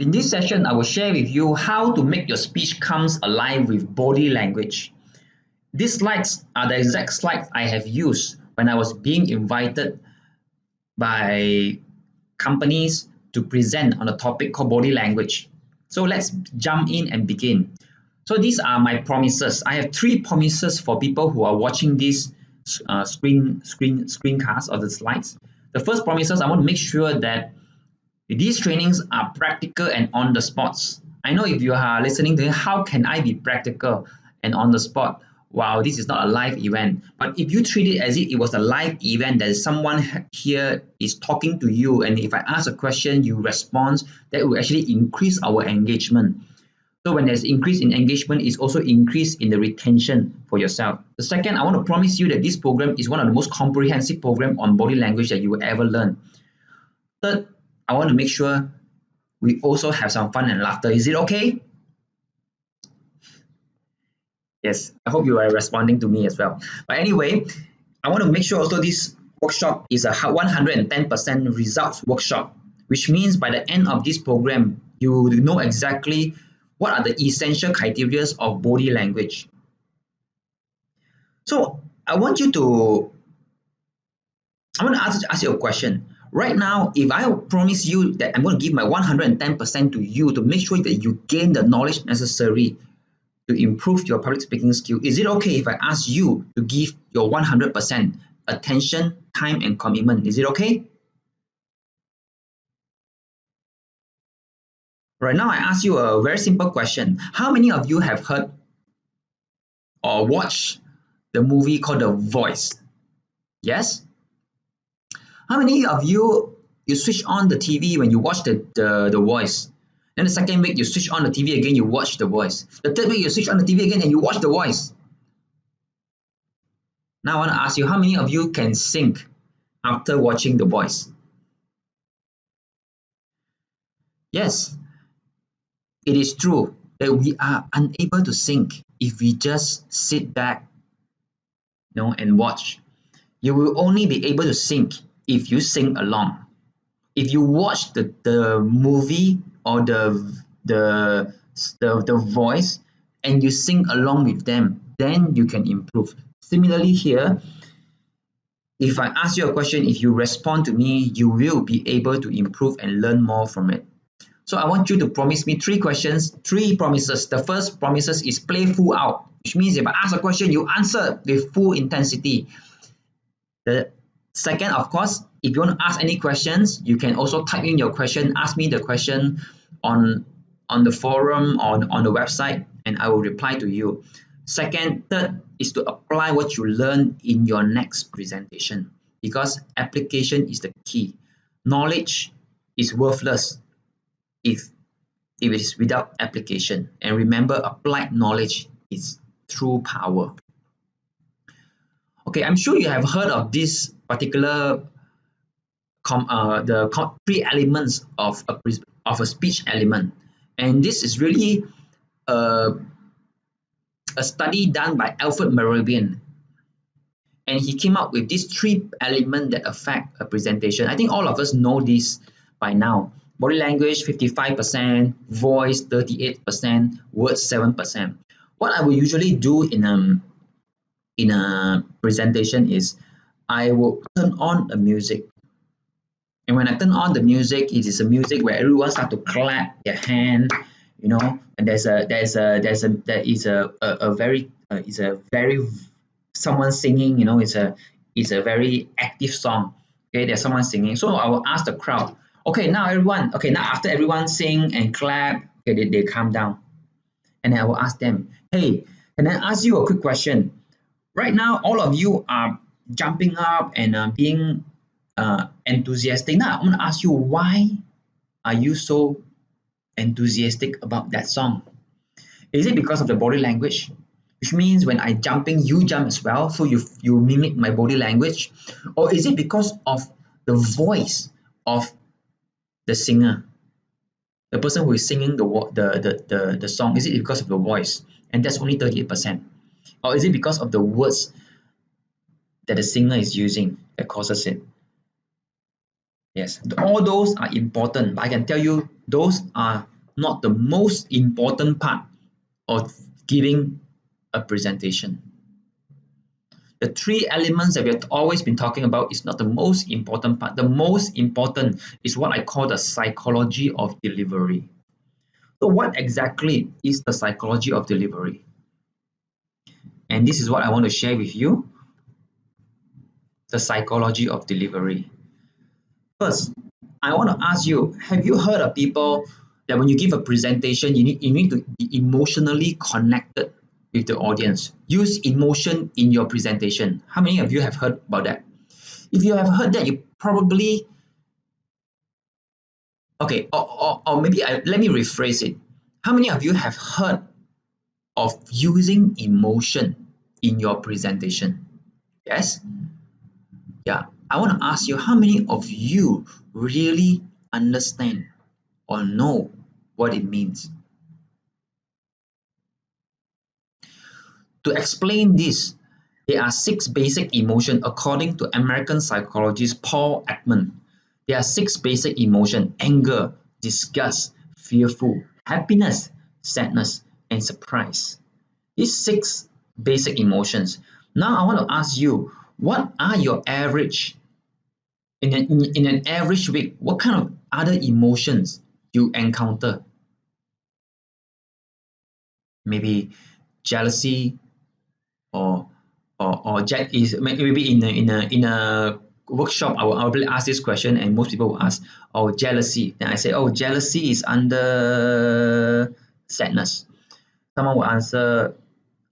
In this session, I will share with you how to make your speech comes alive with body language. These slides are the exact slides I have used when I was being invited by companies to present on a topic called body language. So let's jump in and begin. So these are my promises. I have 3 promises for people who are watching this screencast of the slides. The first promises, I want to make sure that these trainings are practical and on the spots. I know if you are listening to it, how can I be practical and on the spot? Wow, this is not a live event. But if you treat it as if it was a live event, that someone here is talking to you, and if I ask a question, you respond, that will actually increase our engagement. So when there's increase in engagement, it's also increase in the retention for yourself. The second, I want to promise you that this program is one of the most comprehensive programs on body language that you will ever learn. Third, I want to make sure we also have some fun and laughter. Is it okay? Yes, I hope you are responding to me as well. But anyway, I want to make sure also this workshop is a 110% results workshop, which means by the end of this program, you know exactly what are the essential criteria of body language. So I want to ask you a question. Right now, if I promise you that I'm going to give my 110% to you to make sure that you gain the knowledge necessary to improve your public speaking skill, is it okay if I ask you to give your 100% attention, time, and commitment? Is it okay? Right now, I ask you a very simple question. How many of you have heard or watched the movie called The Voice? Yes? How many of you switch on the TV when you watch the Voice? Then the second week you switch on the TV again, you watch The Voice. The third week you switch on the TV again and you watch The Voice. Now I want to ask you, how many of you can sing after watching The Voice? Yes, it is true that we are unable to sing if we just sit back, and watch. You will only be able to sing if you sing along. If you watch the movie or the voice and you sing along with them, then you can improve. Similarly here, if I ask you a question, if you respond to me, you will be able to improve and learn more from it. So I want you to promise me 3 questions, 3 promises. The first promises is play full out, which means if I ask a question, you answer with full intensity. The second, of course, if you want to ask any questions, you can also type in your question, ask me the question on the forum or on the website, and I will reply to you. Third is to apply what you learn in your next presentation, because application is the key. Knowledge is worthless if it is without application. And remember, applied knowledge is true power. Okay, I'm sure you have heard of this particular 3 elements of a speech element, and this is really a study done by Alfred Mehrabian, and he came up with these 3 elements that affect a presentation. I think all of us know this by now. Body language 55%, voice 38%, words 7%. What I will usually do in a presentation is I will turn on the music. And when I turn on the music, it is a music where everyone start to clap their hand, and there is a very someone singing, it's a very active song. Okay, there's someone singing. So I will ask the crowd, okay, now after everyone sing and clap, okay, they calm down. And I will ask them, hey, can I ask you a quick question? Right now, all of you are jumping up and being enthusiastic. Now, I'm going to ask you, why are you so enthusiastic about that song? Is it because of the body language? Which means when I jumping, you jump as well, so you mimic my body language? Or is it because of the voice of the singer? The person who is singing the song, is it because of the voice? And that's only 38%. Or is it because of the words that the singer is using that causes it? Yes, all those are important, but I can tell you those are not the most important part of giving a presentation. The three elements that we have always been talking about is not the most important part. The most important is what I call the psychology of delivery. So what exactly is the psychology of delivery? And this is what I want to share with you, the psychology of delivery. First, I want to ask you, have you heard of people that when you give a presentation, you need to be emotionally connected with the audience? Use emotion in your presentation. How many of you have heard about that? If you have heard that, you probably, okay, or maybe let me rephrase it. How many of you have heard of using emotion in your presentation? Yes? Yeah. I want to ask you, how many of you really understand or know what it means? To explain this, there are 6 basic emotions according to American psychologist Paul Ekman. There are 6 basic emotions: anger, disgust, fearful, happiness, sadness, and surprise. These 6 basic emotions. Now I want to ask you, what are your average in an average week? What kind of other emotions you encounter? Maybe jealousy, or Jack is maybe in a workshop. I will ask this question, and most people will ask, oh, jealousy. Then I say, oh, jealousy is under sadness. Someone will answer,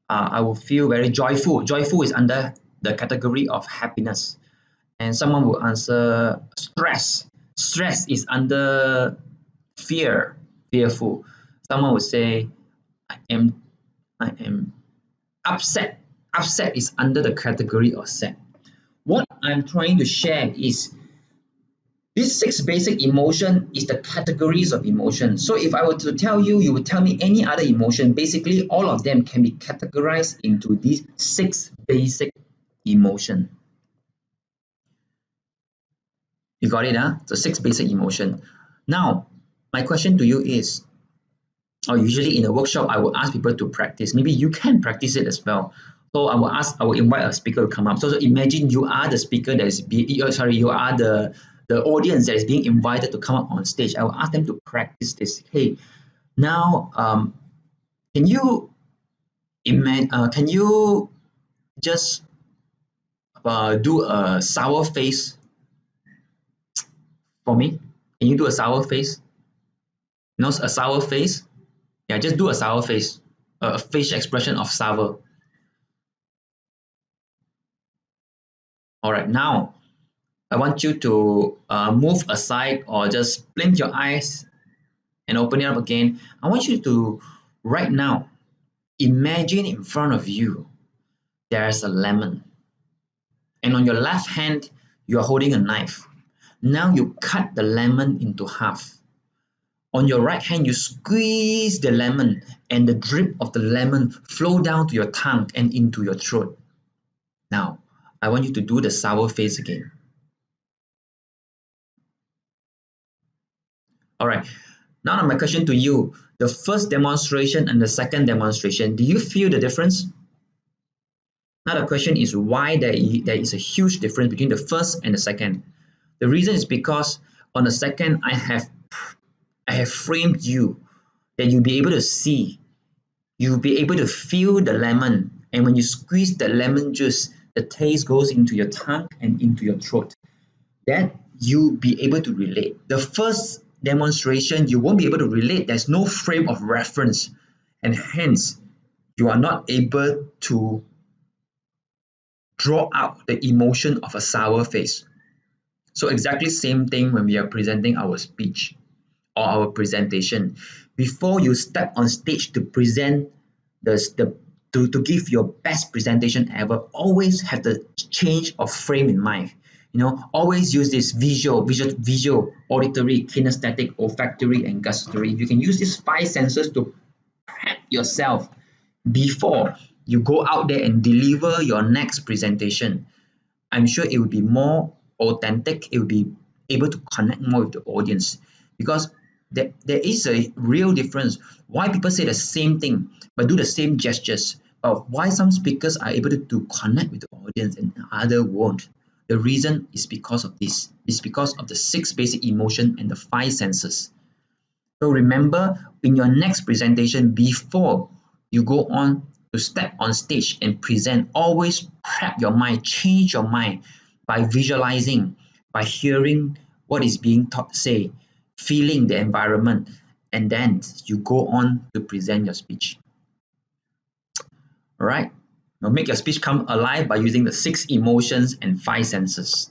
I will feel very joyful. Joyful is under the category of happiness. And someone will answer stress. Stress is under fearful. Someone will say, I am upset. Upset is under the category of sad. What I'm trying to share is these 6 basic emotion is the categories of emotion. So if I were to tell you, you would tell me any other emotion. Basically, all of them can be categorized into these 6 basic emotion. You got it, huh? So 6 basic emotion. Now, my question to you is, or usually in a workshop, I will ask people to practice. Maybe you can practice it as well. So I will invite a speaker to come up. So imagine you are the speaker that is you are the audience that is being invited to come up on stage. I will ask them to practice this. Hey, now can you can you just do a sour face for me? Can you do a sour face? You know, a sour face? Yeah, just do a sour face, a facial expression of sour. All right, now I want you to move aside or just blink your eyes and open it up again. I want you to, right now, imagine in front of you there's a lemon. And on your left hand, you're holding a knife. Now you cut the lemon into half. On your right hand, you squeeze the lemon, and the drip of the lemon flow down to your tongue and into your throat. Now, I want you to do the sour face again. All right. Now my question to you, the first demonstration and the second demonstration, do you feel the difference? Now the question is why there is a huge difference between the first and the second. The reason is because on the second, I have framed you that you'll be able to see, you'll be able to feel the lemon. And when you squeeze the lemon juice, the taste goes into your tongue and into your throat. That you'll be able to relate. The first demonstration, you won't be able to relate. There's no frame of reference, and hence you are not able to draw out the emotion of a sour face. So exactly same thing when we are presenting our speech or our presentation. Before you step on stage to present to give your best presentation ever, always have the change of frame in mind. You know, always use this visual, auditory, kinesthetic, olfactory, and gustatory. You can use these 5 senses to prep yourself before you go out there and deliver your next presentation. I'm sure it will be more authentic. It will be able to connect more with the audience, because There is a real difference. Why people say the same thing but do the same gestures, but why some speakers are able to connect with the audience and other won't. The reason is because of this. It's because of the six basic emotion and the five senses. So remember, in your next presentation, before you go on to step on stage and present, always prep your mind, change your mind by visualizing, by hearing what is being taught, say, feeling the environment, and then you go on to present your speech. All right. Now make your speech come alive by using the six emotions and five senses.